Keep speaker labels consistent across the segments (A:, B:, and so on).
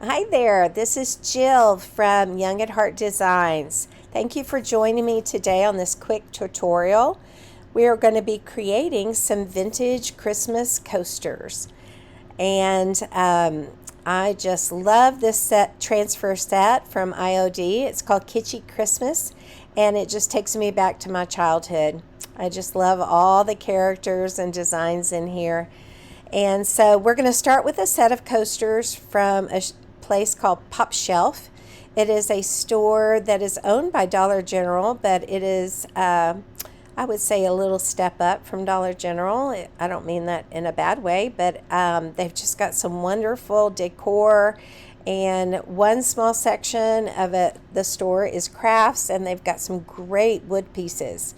A: Hi there, this is Jill from Young at Heart Designs. Thank you for joining me today on this quick tutorial. We are going to be creating some vintage Christmas coasters. And I just love this transfer set from IOD. It's called Kitchy Christmas, and it just takes me back to my childhood. I just love all the characters and designs in here. And so we're going to start with a set of coasters from a place called PopShelf. It is a store that is owned by Dollar General, but it is, I would say, a little step up from Dollar General. I don't mean that in a bad way, but they've just got some wonderful decor. And one small section of the store is crafts, and they've got some great wood pieces.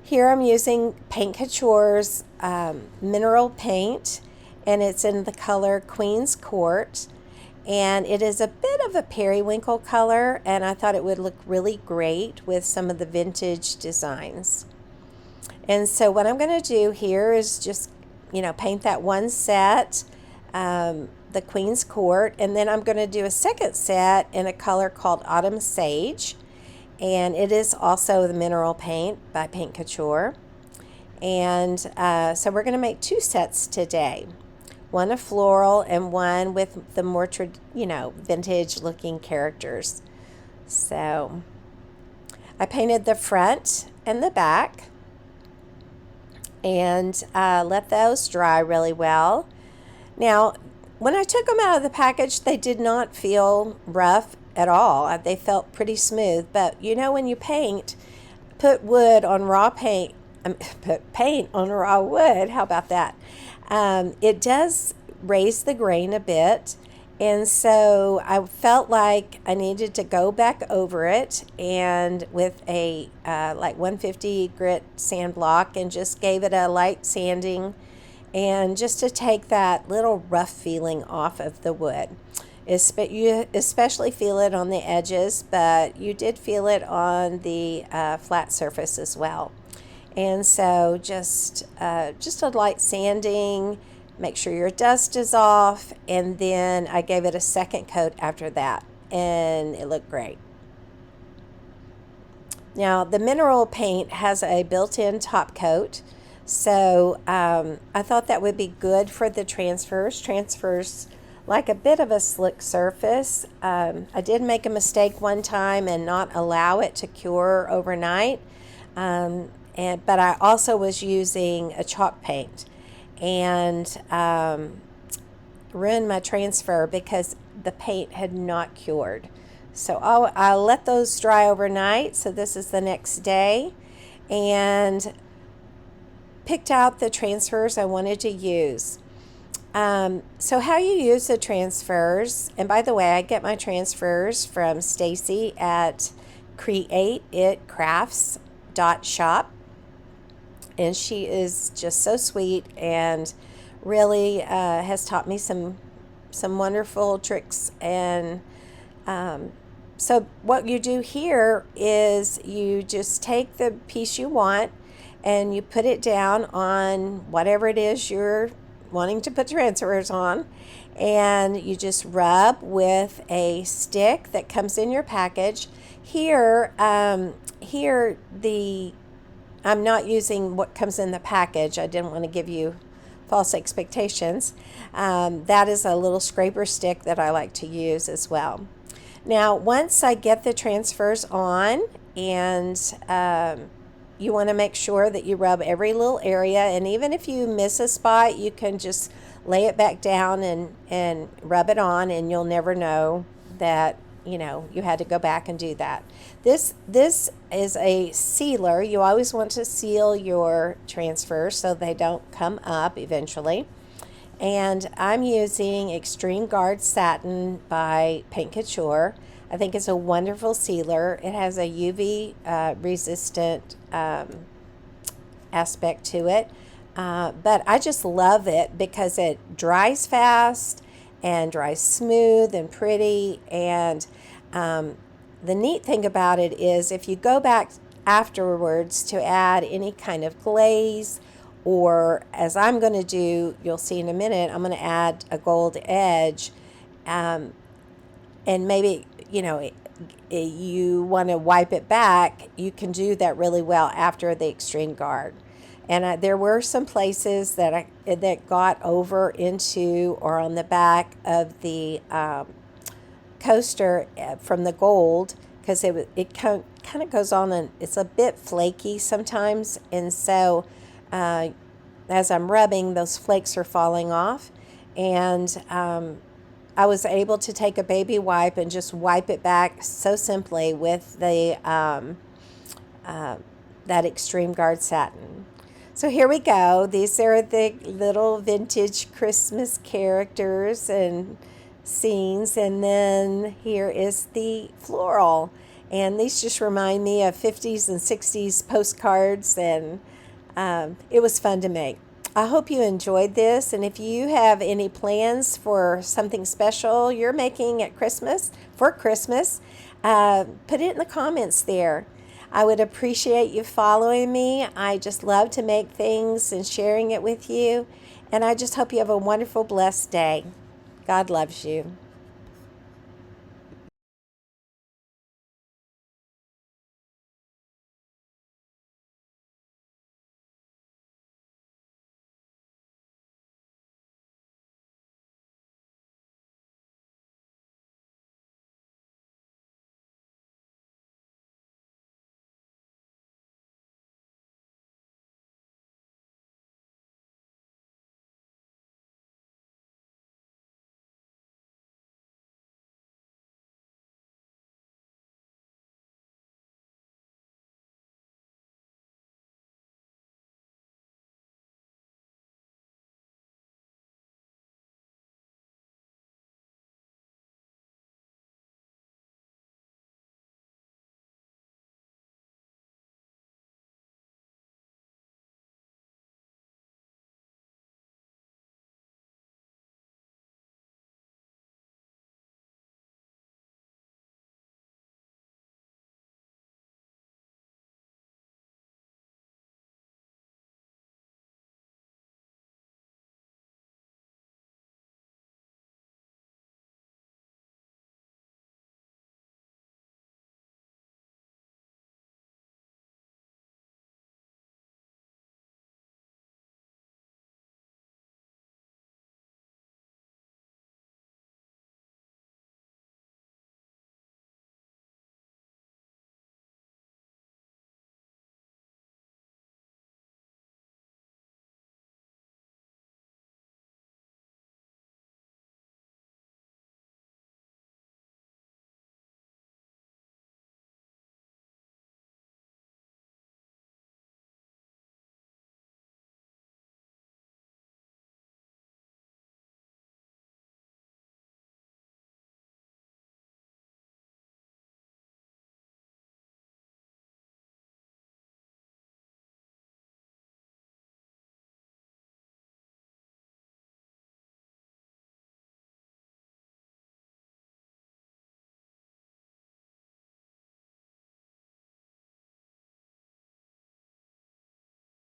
A: Here I'm using Paint Couture's mineral paint, and it's in the color Queen's Court. And it is a bit of a periwinkle color, and I thought it would look really great with some of the vintage designs. And so what I'm going to do here is just, paint that one set, the Queen's Court, and then I'm going to do a second set in a color called Autumn Sage. And it is also the mineral paint by Paint Couture. And so we're going to make two sets today. One a floral and one with the more, vintage looking characters. So I painted the front and the back and let those dry really well. Now, when I took them out of the package, they did not feel rough at all. They felt pretty smooth. But when you paint, put wood on raw paint, put paint on raw wood. How about that? It does raise the grain a bit. And so I felt like I needed to go back over it and with a like 150 grit sand block and just gave it a light sanding, and just to take that little rough feeling off of the wood. You especially feel it on the edges, but you did feel it on the flat surface as well. And so just a light sanding, make sure your dust is off, and then I gave it a second coat after that, and it looked great. Now, the mineral paint has a built-in top coat, so I thought that would be good for the transfers like a bit of a slick surface. I did make a mistake one time and not allow it to cure overnight, but I also was using a chalk paint and ruined my transfer because the paint had not cured. So I'll let those dry overnight. So this is the next day, and picked out the transfers I wanted to use. So how you use the transfers, and by the way, I get my transfers from Stacy at createitcrafts.shop, and she is just so sweet and really has taught me some wonderful tricks. And so what you do here is you just take the piece you want and you put it down on whatever it is you're wanting to put transfers on, and you just rub with a stick that comes in your package. Here I'm not using what comes in the package. I didn't want to give you false expectations. That is a little scraper stick that I like to use as well. Now, once I get the transfers on, and you want to make sure that you rub every little area, and even if you miss a spot, you can just lay it back down and rub it on, and you'll never know that you had to go back and do that. This is a sealer. You always want to seal your transfers so they don't come up eventually. And I'm using Extreme Guard Satin by Paint Couture. I think it's a wonderful sealer. It has a UV resistant aspect to it. But I just love it because it dries fast and dries smooth and pretty. And the neat thing about it is if you go back afterwards to add any kind of glaze, or as I'm going to do, you'll see in a minute, I'm going to add a gold edge. and maybe, you want to wipe it back, you can do that really well after the extreme guard. And there were some places that got over into or on the back of the coaster from the gold, because it kind of goes on, and it's a bit flaky sometimes, and so as I'm rubbing, those flakes are falling off, and I was able to take a baby wipe and just wipe it back so simply with the that extreme guard satin. So here we go. These are the little vintage Christmas characters and scenes, and then here is the floral. And these just remind me of 50s and 60s postcards, and it was fun to make. I hope you enjoyed this, and if you have any plans for something special you're making at Christmas, for Christmas, put it in the comments there. I would appreciate you following me. I just love to make things and sharing it with you, and I just hope you have a wonderful, blessed day. God loves you.